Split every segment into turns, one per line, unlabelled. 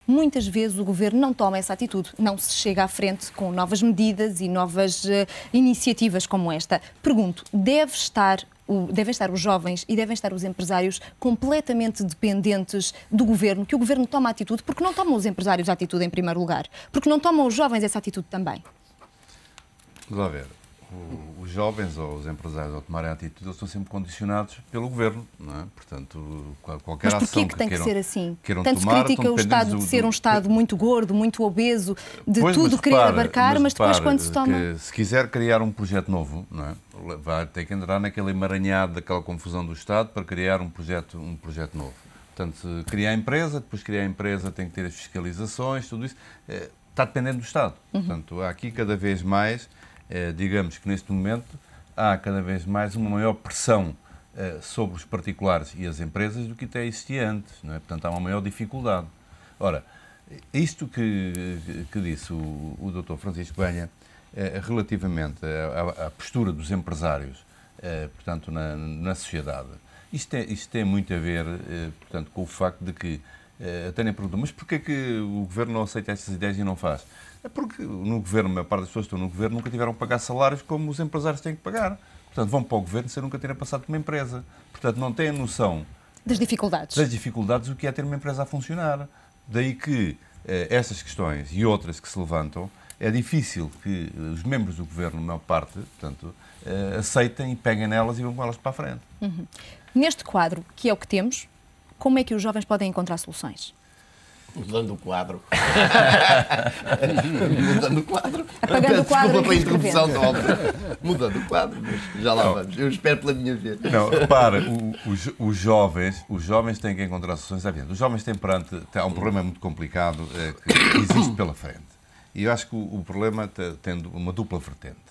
Muitas vezes o Governo não toma essa atitude, não se chega à frente com novas medidas e novas iniciativas como esta. Pergunto, devem estar os jovens e devem estar os empresários completamente dependentes do Governo, que o Governo toma atitude, porque não tomam os empresários a atitude em primeiro lugar, porque não tomam os jovens essa atitude também?
Vamos lá ver. Os jovens ou os empresários ao tomarem a atitude, eles estão sempre condicionados pelo Governo, não é? Portanto, qualquer
ação
ação
que tem que ser assim? Tanto se
tomar,
critica o Estado de ser um Estado muito gordo, muito obeso, de tudo querer abarcar, mas depois quando se toma...
Se quiser criar um projeto novo, não é? Vai ter que entrar naquele emaranhado daquela confusão do Estado para criar um projeto novo. Portanto, se criar a empresa, depois criar a empresa tem que ter as fiscalizações, tudo isso está dependendo do Estado. Portanto, há aqui cada vez mais... digamos que neste momento há cada vez mais uma maior pressão sobre os particulares e as empresas do que até existia antes, não é? Portanto, há uma maior dificuldade. Ora, isto que disse o Dr. Francisco Banha, relativamente à postura dos empresários, portanto, na sociedade, isto tem muito a ver, portanto, com o facto de que até nem perguntam, mas porquê que o Governo não aceita estas ideias e não faz? É porque no Governo, a maior parte das pessoas que estão no Governo nunca tiveram que pagar salários como os empresários têm que pagar. Portanto, vão para o Governo sem nunca terem passado por uma empresa. Portanto, não têm a noção
das dificuldades
do que é ter uma empresa a funcionar. Daí que essas questões e outras que se levantam, é difícil que os membros do Governo, a maior parte, portanto, aceitem e peguem nelas e vão com elas para a frente.
Neste quadro, que é o que temos, como é que os jovens podem encontrar soluções?
Mudando o quadro. Mudando o quadro.
Apagando o quadro.
Desculpa pela interrupção, mudando o quadro, mas já lá vamos. Eu espero pela minha vez.
Não, repara, os jovens têm que encontrar soluções. Os jovens há um problema muito complicado que existe pela frente. E eu acho que o problema tem uma dupla vertente.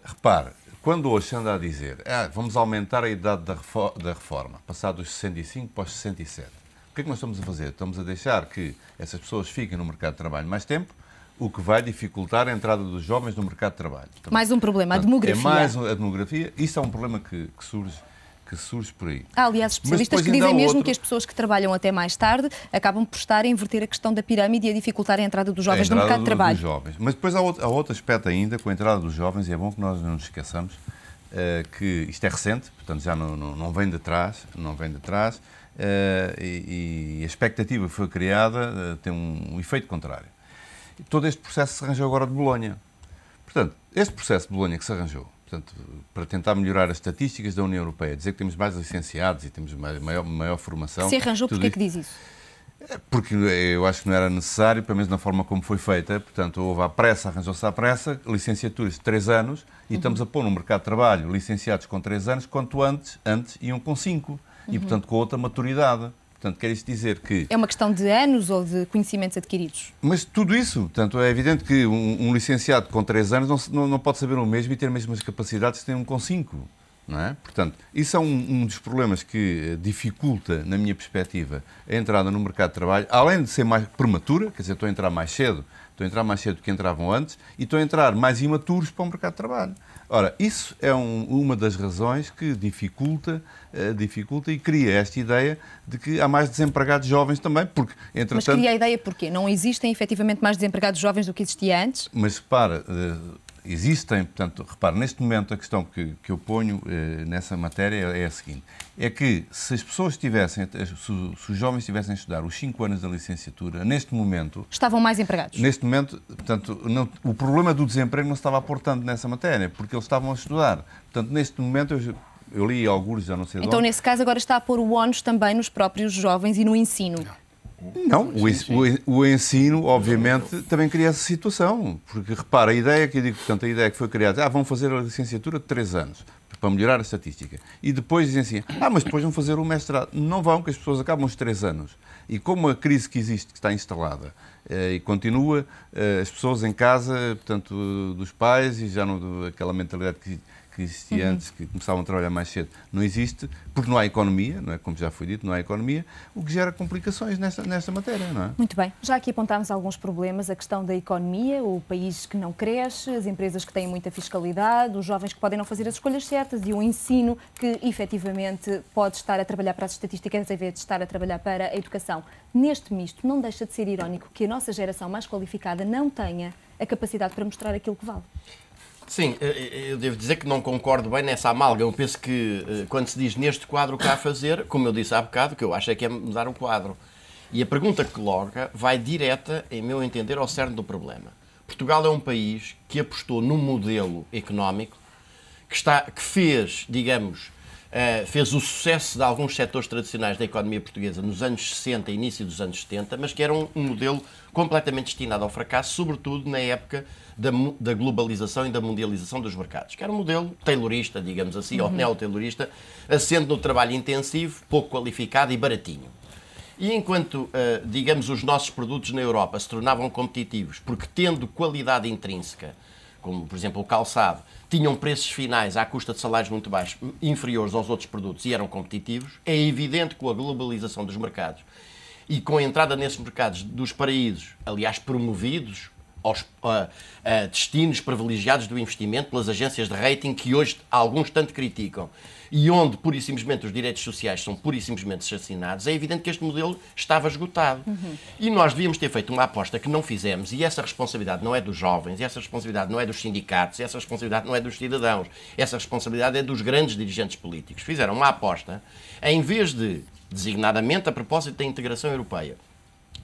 Repare, quando hoje se anda a dizer vamos aumentar a idade da reforma, passar dos 65 para os 67, o que é que nós estamos a fazer? Estamos a deixar que essas pessoas fiquem no mercado de trabalho mais tempo, o que vai dificultar a entrada dos jovens no mercado de trabalho.
Mais um problema, a demografia.
É mais a demografia. Isso é um problema que surge por aí.
Há, aliás, especialistas que dizem mesmo que as pessoas que trabalham até mais tarde acabam por estar a inverter a questão da pirâmide e a dificultar a entrada dos jovens no mercado de trabalho.
Mas depois há outro aspecto ainda, com a entrada dos jovens, e é bom que nós não nos esqueçamos, que isto é recente, portanto já não vem de trás, e a expectativa que foi criada tem um efeito contrário. Todo este processo se arranjou agora de Bolonha. Portanto, este processo de Bolonha que se arranjou, portanto, para tentar melhorar as estatísticas da União Europeia, dizer que temos mais licenciados e temos maior formação...
Se arranjou, porquê que diz isso?
Porque eu acho que não era necessário, pelo menos na forma como foi feita. Portanto, houve à pressa, arranjou-se à pressa, licenciaturas de 3 anos e estamos a pôr no mercado de trabalho licenciados com 3 anos, quanto antes iam com 5. E, portanto, com outra maturidade. Portanto, quer isto dizer que...
É uma questão de anos ou de conhecimentos adquiridos?
Mas tudo isso, portanto, é evidente que um licenciado com 3 anos não pode saber o mesmo e ter as mesmas capacidades que tem um com 5. Não é? Portanto, isso é um dos problemas que dificulta, na minha perspectiva, a entrada no mercado de trabalho, além de ser mais prematura, quer dizer, estou a entrar mais cedo do que entravam antes, e estou a entrar mais imaturos para o mercado de trabalho. Ora, isso é uma das razões que dificulta e cria esta ideia de que há mais desempregados jovens também, porque, entretanto...
Mas cria a ideia porquê? Não existem, efetivamente, mais desempregados jovens do que existia antes?
Mas, repara... Existem, portanto, repare, neste momento a questão que eu ponho nessa matéria é a seguinte, é que se as pessoas se os jovens estivessem a estudar os 5 anos da licenciatura, neste momento...
Estavam mais empregados.
Neste momento, portanto, o problema do desemprego não se estava a pôr tanto nessa matéria, porque eles estavam a estudar. Portanto, neste momento, eu li alguns, já não sei de onde...
Então, nesse caso, agora está a pôr o ónus também nos próprios jovens e no ensino.
Não, o ensino, obviamente, também cria essa situação. Porque, repara, a ideia que foi criada, vão fazer a licenciatura de 3 anos, para melhorar a estatística. E depois dizem assim, mas depois vão fazer o mestrado. Não vão, que as pessoas acabam os 3 anos. E como a crise que existe, que está instalada, e continua, as pessoas em casa, portanto, dos pais, e já não aquela mentalidade que que existia antes, que começavam a trabalhar mais cedo, não existe, porque não há economia, não é? Como já foi dito, não há economia, o que gera complicações nesta matéria, não é?
Muito bem. Já aqui apontámos alguns problemas, a questão da economia, o país que não cresce, as empresas que têm muita fiscalidade, os jovens que podem não fazer as escolhas certas e o ensino que, efetivamente, pode estar a trabalhar para as estatísticas em vez de estar a trabalhar para a educação. Neste misto, não deixa de ser irónico que a nossa geração mais qualificada não tenha a capacidade para mostrar aquilo que vale.
Sim, eu devo dizer que não concordo bem nessa amálgama. Eu penso que quando se diz neste quadro o que há a fazer, como eu disse há bocado, o que eu acho é que é mudar o quadro. E a pergunta que coloca vai direta, em meu entender, ao cerne do problema. Portugal é um país que apostou num modelo económico que fez, digamos, fez o sucesso de alguns setores tradicionais da economia portuguesa nos anos 60 e início dos anos 70, mas que era um modelo completamente destinado ao fracasso, sobretudo na época da globalização e da mundialização dos mercados, que era um modelo taylorista, digamos assim, ou neo-taylorista, assente no trabalho intensivo, pouco qualificado e baratinho. E enquanto, digamos, os nossos produtos na Europa se tornavam competitivos, porque tendo qualidade intrínseca, como, por exemplo, o calçado, tinham preços finais à custa de salários muito baixos, inferiores aos outros produtos e eram competitivos, é evidente que com a globalização dos mercados e com a entrada nesses mercados dos paraísos, aliás, promovidos aos destinos privilegiados do investimento pelas agências de rating que hoje alguns tanto criticam, e onde, pura e simplesmente, os direitos sociais são pura e simplesmente assassinados, é evidente que este modelo estava esgotado. E nós devíamos ter feito uma aposta que não fizemos, e essa responsabilidade não é dos jovens, e essa responsabilidade não é dos sindicatos, e essa responsabilidade não é dos cidadãos, essa responsabilidade é dos grandes dirigentes políticos. Fizeram uma aposta, em vez de, designadamente, a propósito da integração europeia,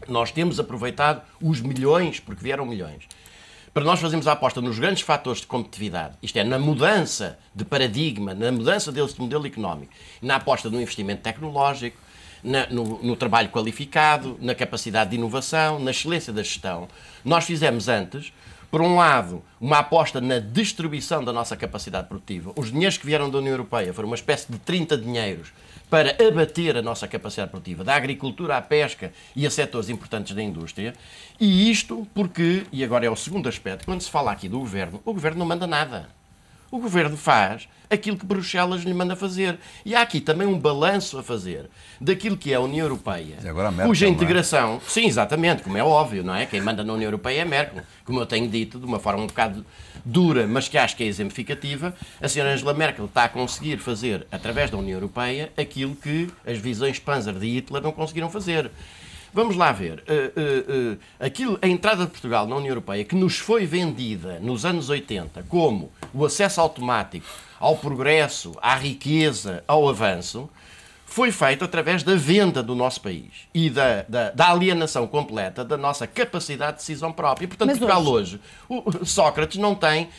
nós temos aproveitado os milhões, porque vieram milhões, para nós fazermos a aposta nos grandes fatores de competitividade, isto é, na mudança de na mudança desse modelo económico, na aposta no investimento tecnológico, no trabalho qualificado, na capacidade de inovação, na excelência da gestão. Nós fizemos antes, por um lado, uma aposta na distribuição da nossa capacidade produtiva. Os dinheiros que vieram da União Europeia foram uma espécie de 30 dinheiros para abater a nossa capacidade produtiva, da agricultura à pesca e a setores importantes da indústria. E isto porque, e agora é o segundo aspecto, quando se fala aqui do Governo, o Governo não manda nada. O Governo faz aquilo que Bruxelas lhe manda fazer. E há aqui também um balanço a fazer daquilo que é a União Europeia, cuja integração... Sim, exatamente, como é óbvio, não é? Quem manda na União Europeia é Merkel. Como eu tenho dito, de uma forma um bocado dura, mas que acho que é exemplificativa, a senhora Angela Merkel está a conseguir fazer, através da União Europeia, aquilo que as visões Panzer de Hitler não conseguiram fazer. Vamos lá ver. A entrada de Portugal na União Europeia, que nos foi vendida nos anos 80 como o acesso automático ao progresso, à riqueza, ao avanço, foi feito através da venda do nosso país e da alienação completa da nossa capacidade de decisão própria. E, portanto,
mas
Portugal hoje, Sócrates não tem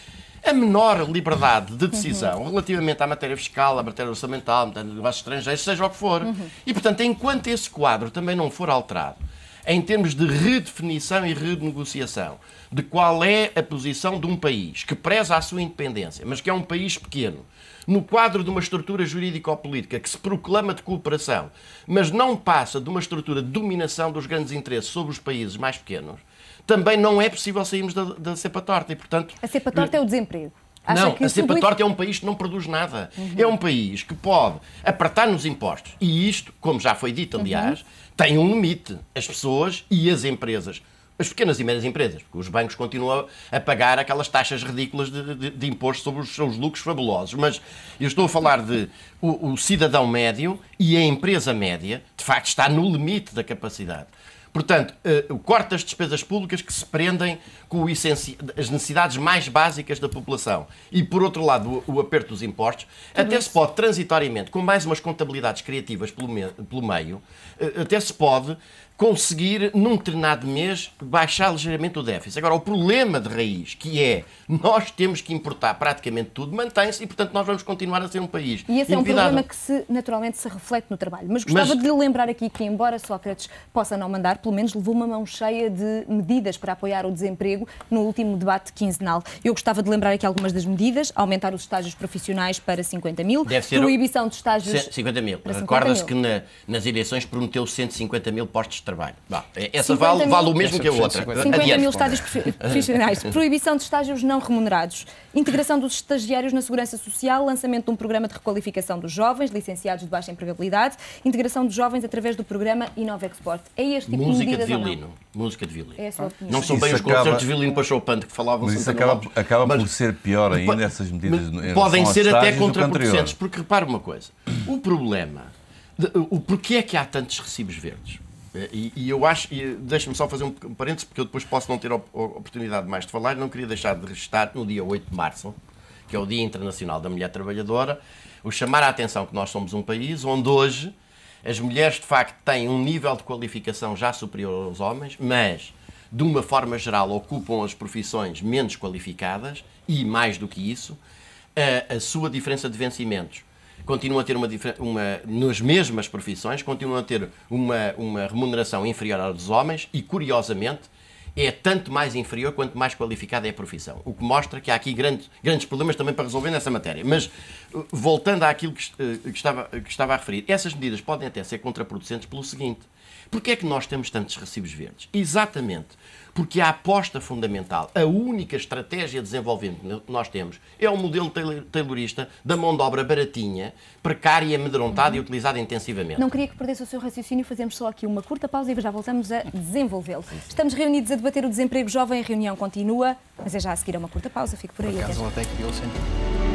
a menor liberdade de decisão relativamente à matéria fiscal, à matéria orçamental, à negócios estrangeiros, seja o que for. E, portanto, enquanto esse quadro também não for alterado, em termos de redefinição e renegociação de qual é a posição de um país que preza a sua independência, mas que é um país pequeno, no quadro de uma estrutura jurídico-política que se proclama de cooperação, mas não passa de uma estrutura de dominação dos grandes interesses sobre os países mais pequenos, também não é possível sairmos da cepa torta. E, portanto,
a cepa torta é o desemprego.
Não, a cepa torta é um país que não produz nada. É um país que pode apertar nos impostos. E isto, como já foi dito, aliás, tem um limite. As pessoas e as empresas, as pequenas e médias empresas, porque os bancos continuam a pagar aquelas taxas ridículas de imposto sobre os seus lucros fabulosos. Mas eu estou a falar de o cidadão médio e a empresa média, de facto, está no limite da capacidade. Portanto, o corte das despesas públicas que se prendem com as necessidades mais básicas da população e, por outro lado, o aperto dos impostos, até se pode, transitoriamente, com mais umas contabilidades criativas pelo meio, até se pode conseguir, num determinado mês, baixar ligeiramente o déficit. Agora, o problema de raiz, que é nós temos que importar praticamente tudo, mantém-se e, portanto, nós vamos continuar a ser um país
E esse é um problema que, naturalmente, se reflete no trabalho. Mas gostava de lhe lembrar aqui que, embora Sócrates possa não mandar, pelo menos levou uma mão cheia de medidas para apoiar o desemprego no último debate quinzenal. Eu gostava de lembrar aqui algumas das medidas: aumentar os estágios profissionais para 50 mil, proibição de estágios...
50 mil. Recorda-se que nas eleições prometeu 150 mil postos de trabalho. trabalho. Essa vale o mesmo que a outra.
50 mil estágios profissionais, proibição de estágios não remunerados, integração dos estagiários na segurança social, lançamento de um programa de requalificação dos jovens, licenciados de baixa empregabilidade, integração dos jovens através do programa Inova Export. É este tipo de medidas ou não?
Música de violino.
É a sua opinião.
Não são bem os concertos de violino para Chopin que falavam.
Mas isso acaba por ser pior ainda, essas medidas.
Podem ser até contraproducentes, porque repara uma coisa, o problema, o porquê é que há tantos recibos verdes? E eu acho, deixa-me só fazer um parênteses, porque eu depois posso não ter a oportunidade mais de falar, não queria deixar de restar no dia 8 de março, que é o Dia Internacional da Mulher Trabalhadora, o chamar a atenção que nós somos um país onde hoje as mulheres de facto têm um nível de qualificação já superior aos homens, mas de uma forma geral ocupam as profissões menos qualificadas e, mais do que isso, a sua diferença de vencimentos continua a ter nas mesmas profissões, continua a ter uma remuneração inferior à dos homens e, curiosamente, é tanto mais inferior quanto mais qualificada é a profissão. O que mostra que há aqui grandes problemas também para resolver nessa matéria. Mas, voltando àquilo que estava a referir, essas medidas podem até ser contraproducentes pelo seguinte. Porquê é que nós temos tantos recibos verdes? Exatamente porque a aposta fundamental, a única estratégia de desenvolvimento que nós temos é o modelo taylorista da mão de obra baratinha, precária, amedrontada e utilizada intensivamente.
Não queria que perdesse o seu raciocínio, fazemos só aqui uma curta pausa e já voltamos a desenvolvê-lo. Estamos reunidos a debater o desemprego jovem, a reunião continua, mas é já a seguir a uma curta pausa, fico por aí.
Por acaso, até que deu sentido.